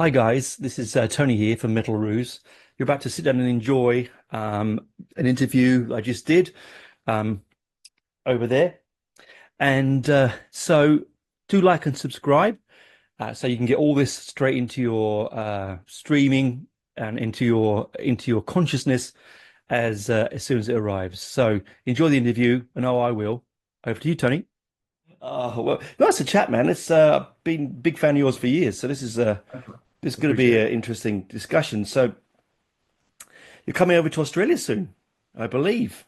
Hi guys, this is Tony here from Metal Roos. You're about to sit down and enjoy an interview I just did um, over there, and so do like and subscribe so you can get all this straight into your streaming and into your consciousness as soon as it arrives. So enjoy the interview, and I will. Over to you, Tony. Well, nice to chat, man. It's been a big fan of yours for years, so this is going to be Appreciate an it. interesting discussion. So you're coming over to Australia soon, I believe.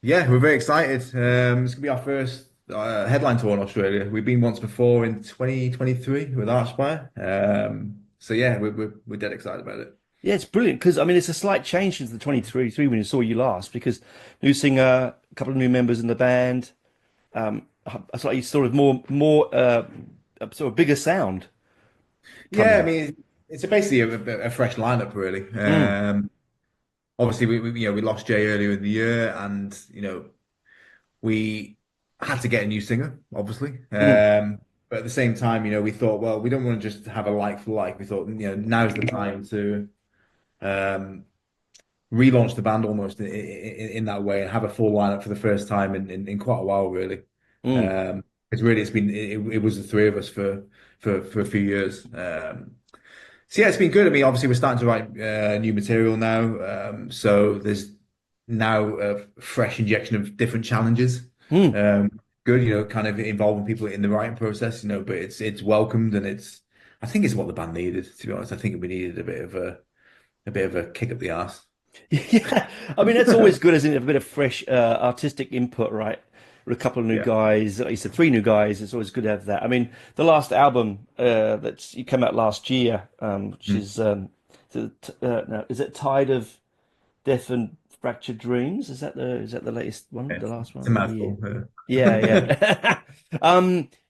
Yeah, we're very excited. It's gonna be our first headline tour in Australia. We've been once before in 2023 with Archspire. So yeah, we're dead excited about it. Yeah, it's brilliant because I mean it's a slight change since the 2023 when you saw you last because new singer, a couple of new members in the band, a slightly sort of more a sort of bigger sound Yeah, I coming. mean it's basically a fresh lineup really. Mm, Obviously we lost Jay earlier in the year, and we had to get a new singer, obviously. mm. But at the same time, we thought, well, we don't want to just have a like for like. We thought, now's the time to um, relaunch the band almost in that way and have a full lineup for the first time in quite a while, really. Mm. It's really it was the three of us for a few years. So yeah, it's been good. I mean, obviously we're starting to write new material now, so there's now a fresh injection of different challenges. Mm. Um, Good, kind of involving people in the writing process, but it's welcomed, and I think it's what the band needed, to be honest. I think we needed a bit of a kick up the arse. Yeah, I mean that's always good, isn't it? A bit of fresh artistic input, right? With a couple of new Yeah. guys, like you said, three new guys. It's always good to have that. I mean, the last album that's you came out last year, which Mm. is no, is it Tide of Death and Fractured Dreams? Is that the latest one? The last It's a one? Yeah, mouthful. yeah, yeah.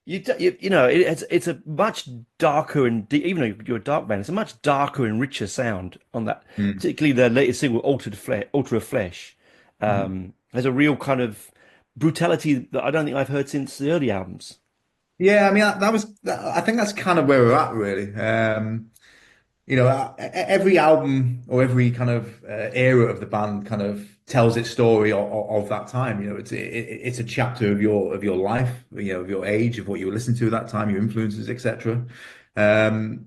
It's a much darker and even though you're a dark band, it's a much darker and richer sound on that. Mm. Particularly the latest single, Altar of Flesh, Mhm. has a real kind of brutality that I don't think I've heard since the early albums. Yeah, I mean I think that's kind of where we're at, really. Every album or every kind of era of the band kind of tells its story of that time. It's a chapter of your life, of your age, of what you were listening to at that time, your influences, etc. Um,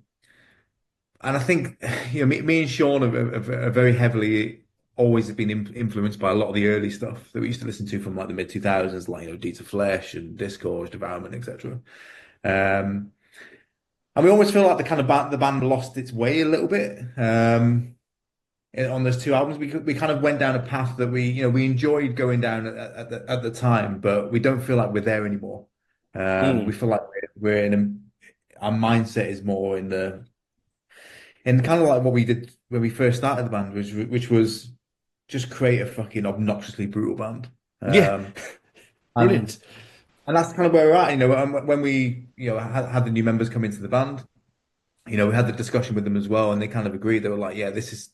and I think me and Sean are very heavily always been influenced by a lot of the early stuff that we used to listen to from like the mid 2000s, like Dita Flesh and Discourse, Devourment, etc. Um, and we almost feel like the band lost its way a little bit. On those two albums, we kind of went down a path that we enjoyed going down at the time, but we don't feel like we're there anymore. We Mm. feel like we're our mindset is more in kind of like what we did when we first started the band, which was just create a fucking obnoxiously brutal band. Yeah, Um, and brilliant. and that's kind of where we're at. When we had the new members come into the band, we had the discussion with them as well, and they kind of agreed. They were like, "Yeah, this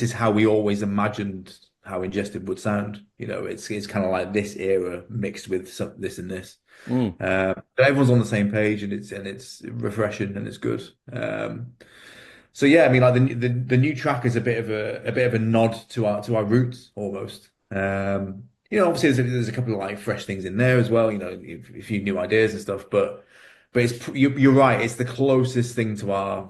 is how we always imagined how Ingested would sound. It's kind of like this era mixed with this and this." Mm. But everyone's on the same page, and it's refreshing and it's good. So yeah, I mean, like the new track is a bit of a nod to our roots almost. Obviously there's a couple of like fresh things in there as well. A few new ideas and stuff, but you're right. It's the closest thing to our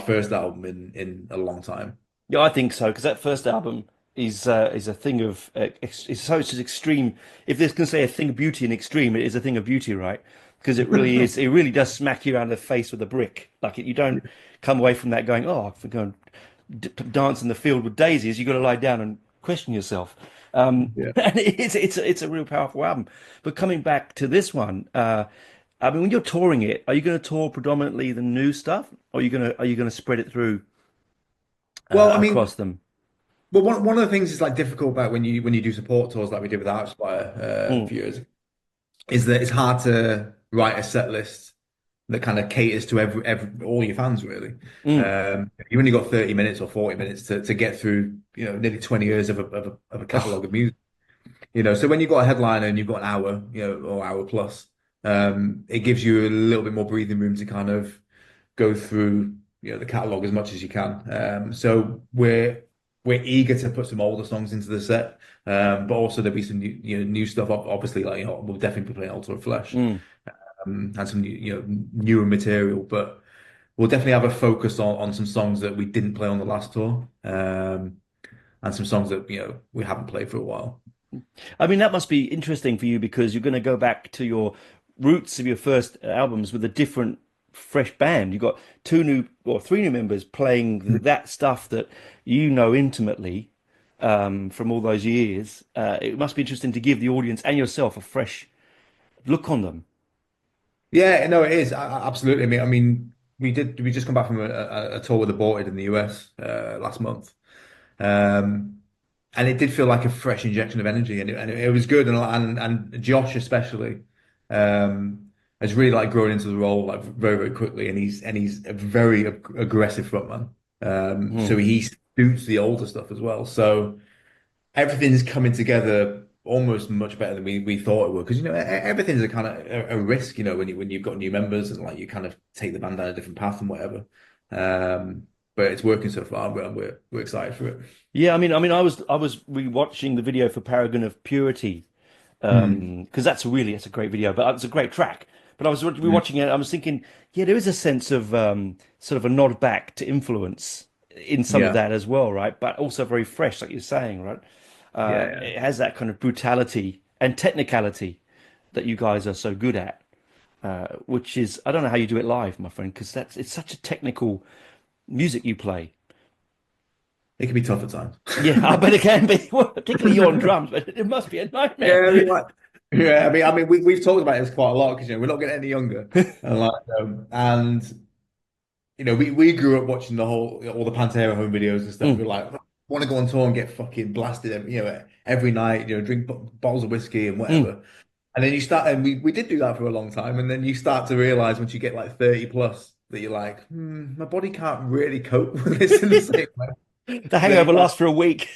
first album in a long time. Yeah, I think so because that first album is a thing of it's so it's just extreme. If this can say a thing of beauty and extreme, it is a thing of beauty, right? Because it really is. It really does smack you around the face with a brick. Like you don't come away from that going, "Oh, I'm going to dance in the field with daisies." You got to lie down and question yourself. Yeah. And it's a real powerful album. But coming back to this one, I mean, when you're touring it, are you going to tour predominantly the new stuff, or are you going to spread it through Well, I mean, across them? well, one of the things is like difficult about when you do support tours like we did with Archspire a Mm, few years ago, is that it's hard to write a set list that kind of caters to every all your fans really. mm. You only got 30 minutes or 40 minutes to get through, nearly 20 years of a Oh, catalogue of music. So when you've got a headliner and you've got an hour, or hour plus, it gives you a little bit more breathing room to kind of go through. the catalog as much as you can. So we're eager to put some older songs into the set, but also there'll be some new stuff. Obviously, like we'll definitely be playing Altar of Flesh, Mm. and some newer material. But we'll definitely have a focus on some songs that we didn't play on the last tour, and some songs that we haven't played for a while. I mean, that must be interesting for you because you're going to go back to your roots of your first albums with a different, fresh band. You've got two new or three new members playing that stuff that you know intimately from all those years. It must be interesting to give the audience and yourself a fresh look on them. Yeah, no, it is absolutely. I mean, we just come back from a tour with Aborted in the US last month. Um, and it did feel like a fresh injection of energy, and it was good. And Josh especially has really like grown into the role like very very quickly, and he's a very aggressive frontman. So Mm. he suits the older stuff as well. So everything's coming together almost much better than we thought it would. Because everything's a kind of a risk, when you've got new members and like you kind of take the band down a different path and whatever. But it's working so far, and we're excited for it. Yeah, I was rewatching the video for Paragon of Purity Mm. because that's a great video, but it's a great track. But I was Mm. rewatching it, I was thinking, yeah, there is a sense of sort of a nod back to influence in some of Yeah, that as well, right? But also very fresh, like you're saying, right? yeah, yeah. It has that kind of brutality and technicality that you guys are so good at, which is I don't know how you do it live, my friend, because it's such a technical music you play. It can be tough at times. Yeah, I bet it can be, well, particularly you on drums, but it must be a nightmare. Yeah, I mean, like, yeah, I mean, we've talked about this quite a lot because we're not getting any younger, and we grew up watching all the Pantera home videos and stuff. Mm, We're like, want to go on tour and get fucking blasted, every night, drink bottles of whiskey and mm. whatever. And then you start, and we did do that for a long time, and then you start to realize once you get like 30 plus that you're like, my body can't really cope with this in the same way. The Then hangover lasts for a week.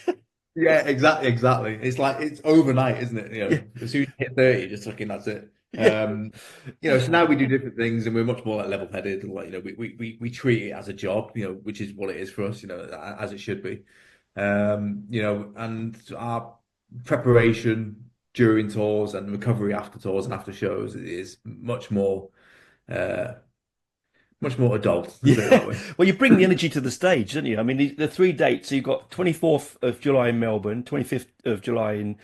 yeah, exactly, exactly. It's like it's overnight, isn't it? Yeah, As soon as you hit 30, just fucking that's it. yeah. So now we do different things and we're much more like level-headed and like, we treat it as a job, which is what it is for us, as it should be. And our preparation during tours and recovery after tours and after shows is uh much more adult, let's put it that Yeah. way. Well, you bring the energy to the stage, don't you? I mean, the three dates, so you've got 24th of July in Melbourne, 25th of July in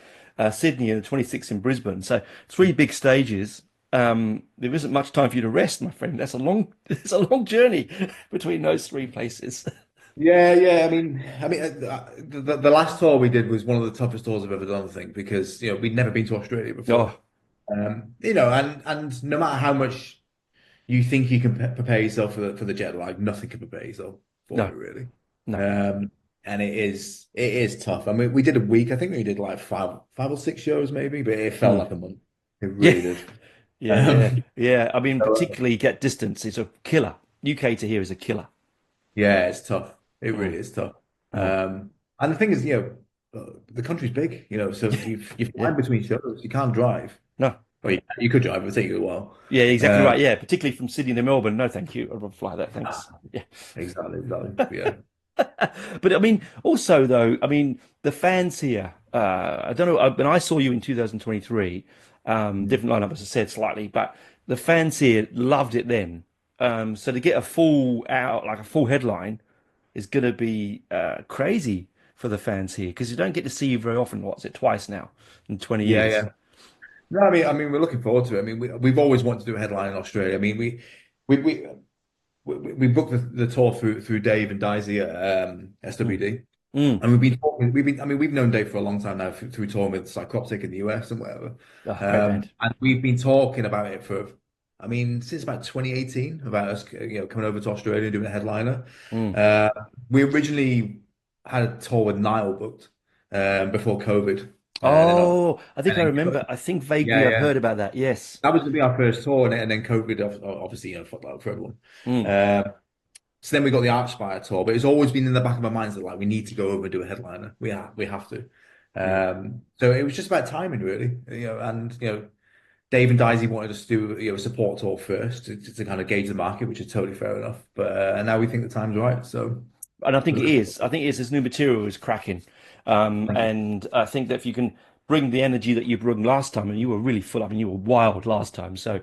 Sydney, and the 26th in Brisbane. So three big stages. There isn't much time for you to rest, my friend. It's a long journey between those three places. Yeah, yeah. The last tour we did was one of the toughest tours I've ever done, I think, because we'd never been to Australia before. Oh, And no matter how much you think you can prepare yourself for the jet lag, nothing can prepare yourself for no, it really. no. And it is tough. I mean, we did a week. I think we did like five or six shows maybe, but it felt Mm. like a month. It Yeah, really did. yeah, Um, yeah. I mean, so, particularly get distance. It's a killer. UK to here is a killer. yeah, it's tough. It really Mm, is tough. mm. And the thing is, the country's big, so you fly Yeah. between shows. You can't drive. No. Well, you could drive, it would take you a while. Yeah, exactly Uh, right. Yeah, particularly from Sydney to Melbourne. No, thank you. I'd rather fly that. Thanks. Yeah. exactly, exactly. Yeah. But I mean, also though, I mean, the fans here. I don't know. When I saw you in 2023, different lineup, as I said, slightly, but the fans here loved it then. So to get a full out, like a full headline, is going to be crazy for the fans here because you don't get to see you very often. What's it? Twice now in 20 Yeah, years. yeah. No, I mean, we're looking forward to it. I mean, we've always wanted to do a headline in Australia. I mean, we we we booked the tour through Dave and Daisy at Mm, SWD, mm. and we've been talking. I mean, we've known Dave for a long time now through touring with Psychroptic in the US and whatever. Oh, great band. And we've been talking about it since about 2018 about us, coming over to Australia and doing a headliner. Mm. Uh, we originally had a tour with Nile booked before COVID, Oh, I think and I then remember. I think vaguely yeah, I've yeah. heard about that. Yes. That was going to be our first tour, and then COVID obviously, fucked that up for everyone. Mm. Um, so then we got the Archspire tour, but it's always been in the back of our minds that like we need to go over and do a headliner. We have to. Yeah. So it was just about timing, really. And Dave and Daisy wanted us to do a support tour first to kind of gauge the market, which is totally fair enough. But and now we think the time's right, so And I think we're it looking is. forward. I think it is. This new material is cracking. Thank you. And I think that if you can bring the energy that you brought last time, and you were really full up and you were wild last time. So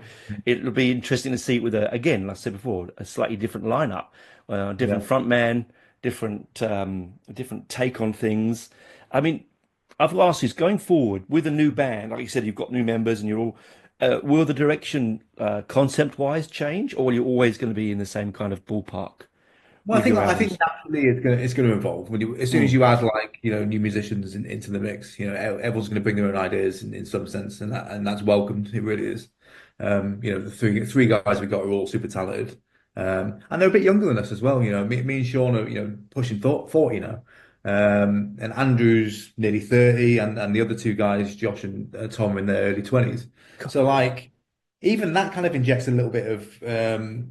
it'll be interesting to see it with again, like I said before, a slightly different lineup, different Yeah. front man, different take on things. I mean, I've got to ask you, going forward with a new band, like you said, you've got new members and you're all, will the direction, concept wise change, or are you always going to be in the same kind of ballpark Well, with your I think albums? naturally it's gonna evolve when as soon as Mm, you add like new musicians into the mix, everyone's gonna bring their own ideas in some sense, and that's welcomed. It really is. The three guys we got are all super talented, and they're a bit younger than us as well. Me and Sean are pushing 40 now, and Andrew's nearly 30, and the other two guys, Josh and Tom, are in their early 20s. So like even that kind of injects a little bit of a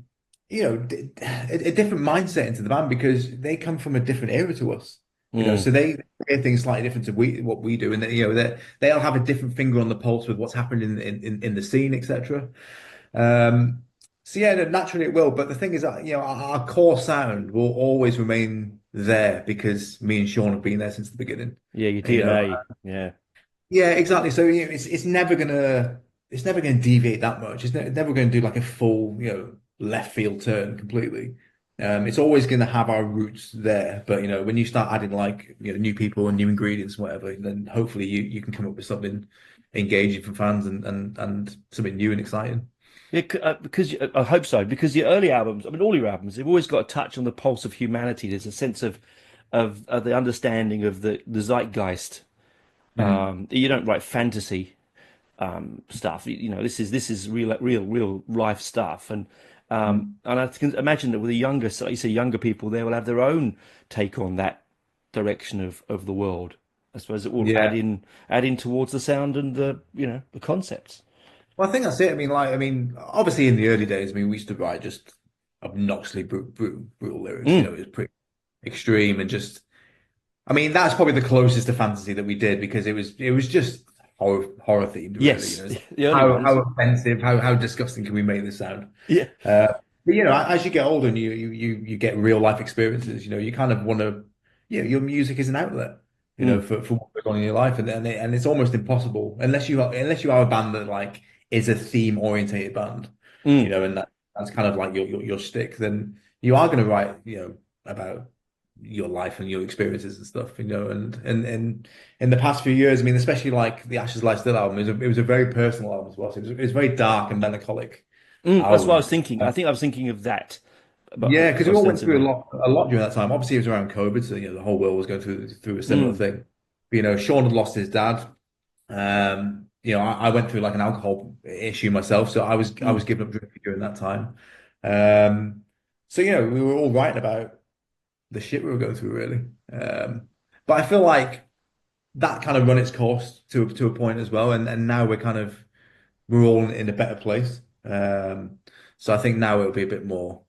different mindset into the band because they come from a different era to us. mm. So they hear things slightly different to what we do, and they'll have a different finger on the pulse with what's happened in the scene, etc. Um, so yeah, no, naturally it will. But the thing is that our core sound will always remain there because me and Sean have been there since the beginning. Yeah, your You know, DNA. Yeah. yeah, exactly. So it's never gonna deviate that much. It's never going to do like a full left field turn completely. It's always going to have our roots there. But when you start adding like new people and new ingredients and whatever, then hopefully you can come up with something engaging for fans and something new and exciting. Yeah, because I hope so. Because your early albums, I mean, all your albums, they've always got a touch on the pulse of humanity. There's a sense of the understanding of the zeitgeist. Mm. You don't write fantasy stuff. This is real life stuff. And I can imagine that with the younger, so like you say, younger people, they will have their own take on that direction of the world. I suppose it will Yeah. add in towards the sound and the concepts. Well, I think that's it. I mean, obviously in the early days, we used to write just obnoxiously brutal lyrics. Mm, It was pretty extreme and just. I mean, that's probably the closest to fantasy that we did because it was just horror themed, really. yes, It's the early how ones. offensive, how disgusting can we make this sound? Yeah. But as you get older and you get real life experiences, you kind of want to, your music is an outlet, Mm, for what's going on in your life, and it's almost impossible unless you are a band that like is a theme orientated band, mm. and that's kind of like your stick. Then you are going to write, about your life and your experiences and stuff, and in the past few years, I mean, especially like the Ashes Lie Still album, it was a very personal album as well. So it was very dark and melancholic That's what I album. was thinking. I think I was thinking of that, but Yeah, because we all went through ostensibly. a lot during that time. Obviously, it was around COVID, so the whole world was going through a similar Mm, thing. But, Sean had lost his dad. I went through like an alcohol issue myself, so I was mm. giving up drinking during that time. Um, so we were all writing about the shit we were going through, really. But I feel like that kind of run its course to a point as well, and now we're all in a better place. So I think now it'll be a bit more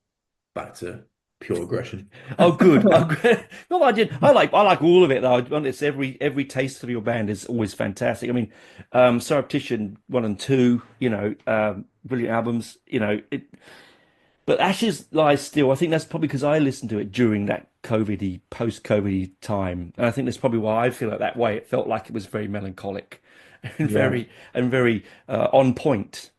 back to pure aggression. Oh, good. Oh, good. No, I did. I like all of it though. It's every taste of your band is always fantastic. I mean, Surreptition 1 and 2, brilliant albums. But Ashes Lies Still. I think that's probably because I listened to it during that COVID-y, post-COVID-y time, and I think that's probably why I feel like that way. It felt like it was very melancholic and Yeah. very on point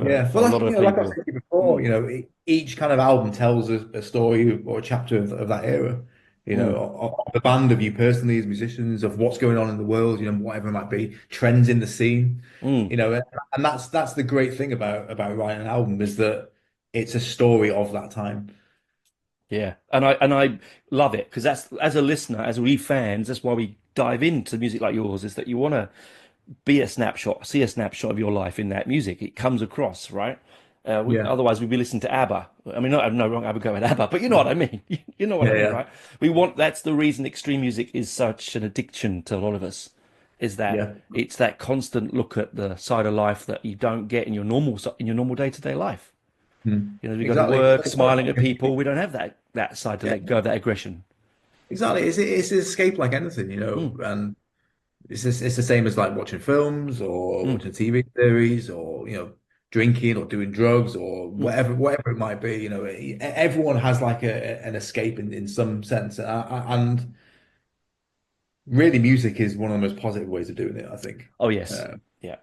Yeah. for Well, a lot of like I people. said to you before, Mm, each kind of album tells a story or a chapter of that era, mm, of the band, of you personally as musicians, of what's going on in the world, whatever it might be, trends in the scene, mm. and that's the great thing about writing an album is that it's a story of that time. Yeah, and I love it because that's as a listener, as we fans, that's why we dive into music like yours. Is that you want to be a snapshot, see a snapshot of your life in that music. It comes across, right? Yeah. Otherwise, we'd be listening to ABBA. I mean, not no wrong ABBA go with ABBA, but you know what I mean. You know what I Yeah. mean, Yeah. right? We want. That's the reason extreme music is such an addiction to a lot of us. Is that Yeah. it's that constant look at the side of life that you don't get in your normal day-to-day life. We go to Exactly. work smiling at people. We don't have that side to Yeah. let go of that aggression. Exactly. It's an escape like anything, Mm, and it's the same as like watching films or Mm, watching a TV series or drinking or doing drugs or mm. whatever it might be. Everyone has like an escape in some sense, and really, music is one of the most positive ways of doing it. I think, Oh yes, uh, yeah.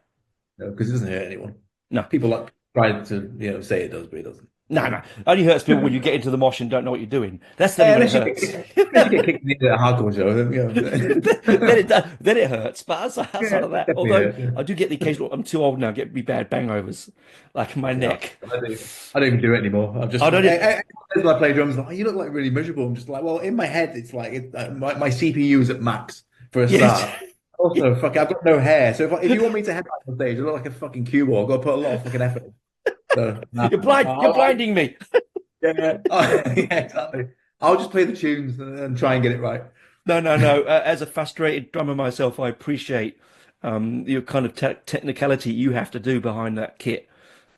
because it doesn't hurt anyone. No, People like try to say it does, but it doesn't. no, no. Only hurts people when you get into the mosh and don't know what you're doing. That's the only when it Unless hurts. unless you get kicked in the hardcore show, Then it does, then it hurts. But outside yeah, of that, definitely although hurt. Yeah. I do get the occasional, I'm too old now, get me bad bangovers, like in my Yeah, neck. I don't even do it anymore. I'm just I don't. when I play drums, like, "Oh, you look like really miserable." I'm just like, well, in my head, it's like my CPU is at max for a Yes. start. Also, fuck, I've got no hair, so if you want me to headbang on stage, I look like a fucking cue ball. I've got to put a lot of fucking effort in. So, nah, You're blind. You're blinding me. yeah, yeah, exactly. I'll just play the tunes and try and get it right. No, no, no. As a frustrated drummer myself, I appreciate your kind of technicality you have to do behind that kit.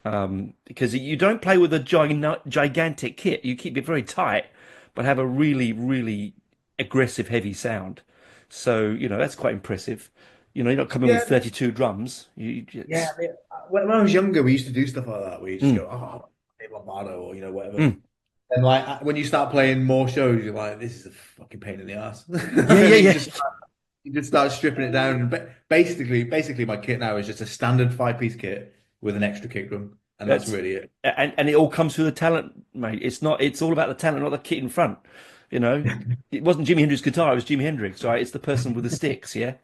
Because you don't play with a gigantic kit. You keep it very tight, but have a really, really aggressive, heavy sound. So, that's quite impressive. You're not coming with Yeah, 32 drums. yeah. I mean, when I was younger, we used to do stuff like that. We just Mm, go, oh, Lombardo, or whatever. mm. And like when you start playing more shows, you're like, this is a fucking pain in the ass. Yeah, And yeah, you yeah. just start stripping it down. But basically, my kit now is just a standard 5-piece kit with an extra kick drum, and that's That's really it. and it all comes through the talent, mate. It's not. It's all about the talent, not the kit in front. You know, it wasn't Jimi Hendrix's guitar; it was Jimi Hendrix, right? It's the person with the sticks, yeah.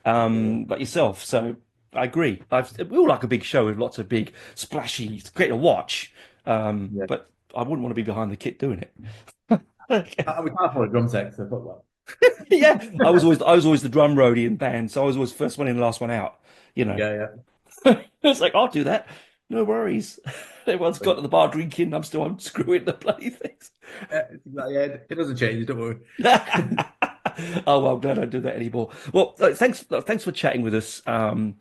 Yeah, Like yourself. So I agree. We all like a big show with lots of big splashy. It's great to watch, yeah. but I wouldn't want to be behind the kit doing it. We can't afford a drum tech, so fuck that. Yeah, I was always the drum roadie in bands, so I was always first one in, last one out. You know, Yeah, yeah. it's like I'll do that. No worries. Everyone's got to the bar drinking. I'm still unscrewing the bloody things. Yeah, it doesn't change. Don't worry. Oh well, I'm glad I don't do that anymore. Well, thanks for chatting with us. I'm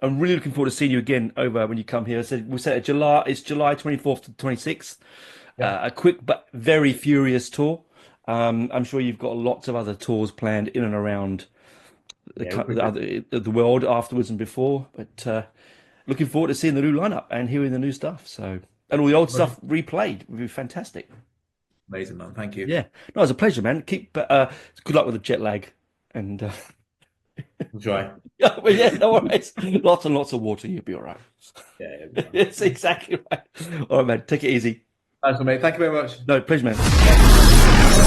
really looking forward to seeing you again over when you come here. We said July. It's July 24th to 26th. Yeah, A quick but very furious tour. I'm sure you've got lots of other tours planned in and around yeah. We're pretty busy. the world afterwards and before. But looking forward to seeing the new lineup and hearing the new stuff. So, and all the old stuff replayed would be fantastic. Amazing, man. Thank you. Yeah, no, it was a pleasure, man. Keep good luck with the jet lag, and We'll try. yeah, well, yeah, no worries. Lots and lots of water, you'll be all right. Yeah, yeah. We'll try. It's exactly right. All right, man. Take it easy. Nice one, mate. Thank you very much. No, pleasure, man.